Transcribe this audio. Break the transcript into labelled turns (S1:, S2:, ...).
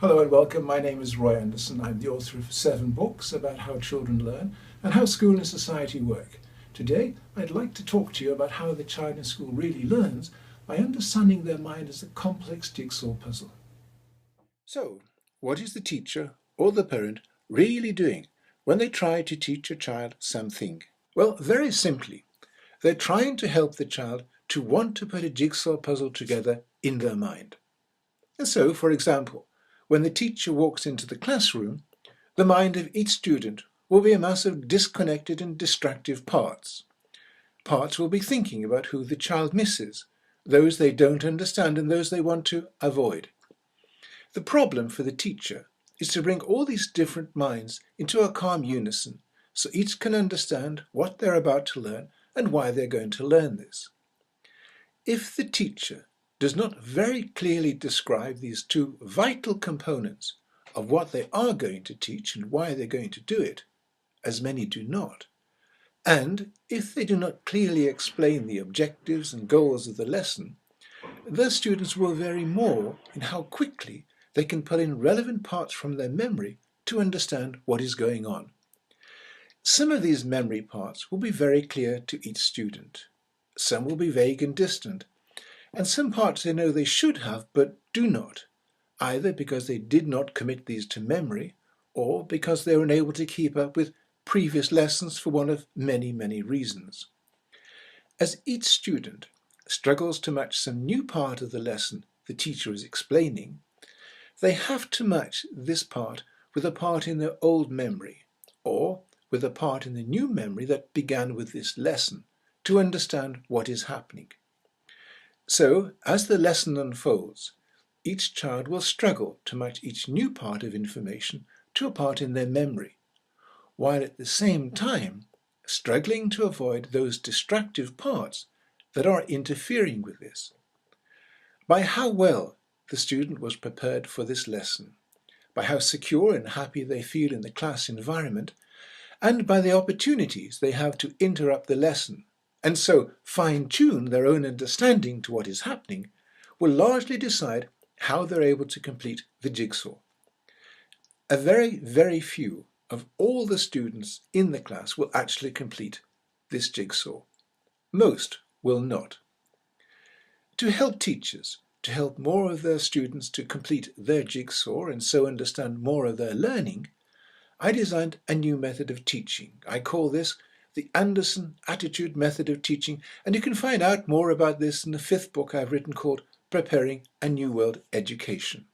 S1: Hello and welcome. My name is Roy Andersen. I'm the author of 7 books about how children learn and how school and society work. Today, I'd like to talk to you about how the child in school really learns by understanding their mind as a complex jigsaw puzzle. So, what is the teacher or the parent really doing when they try to teach a child something? Well, very simply, they're trying to help the child to want to put a jigsaw puzzle together in their mind. And so, for example, when the teacher walks into the classroom, the mind of each student will be a mass of disconnected and distractive parts. Parts will be thinking about who the child misses, those they don't understand and those they want to avoid. The problem for the teacher is to bring all these different minds into a calm unison so each can understand what they're about to learn and why they're going to learn this. If the teacher does not very clearly describe these two vital components of what they are going to teach and why they're going to do it, as many do not, and if they do not clearly explain the objectives and goals of the lesson, the students will vary more in how quickly they can pull in relevant parts from their memory to understand what is going on. Some of these memory parts will be very clear to each student. Some will be vague and distant, and some parts they know they should have but do not, either because they did not commit these to memory or because they were unable to keep up with previous lessons for one of many, many reasons. As each student struggles to match some new part of the lesson the teacher is explaining, they have to match this part with a part in their old memory or with a part in the new memory that began with this lesson to understand what is happening. So, as the lesson unfolds, each child will struggle to match each new part of information to a part in their memory, while at the same time struggling to avoid those distractive parts that are interfering with this. By how well the student was prepared for this lesson, by how secure and happy they feel in the class environment, and by the opportunities they have to interrupt the lesson and so fine-tune their own understanding to what is happening, will largely decide how they're able to complete the jigsaw. A very, very few of all the students in the class will actually complete this jigsaw. Most will not. To help teachers to help more of their students to complete their jigsaw and so understand more of their learning, I designed a new method of teaching. I call this the Andersen Attitude Method of Teaching, and you can find out more about this in the 5th book I've written called Preparing a New World Education.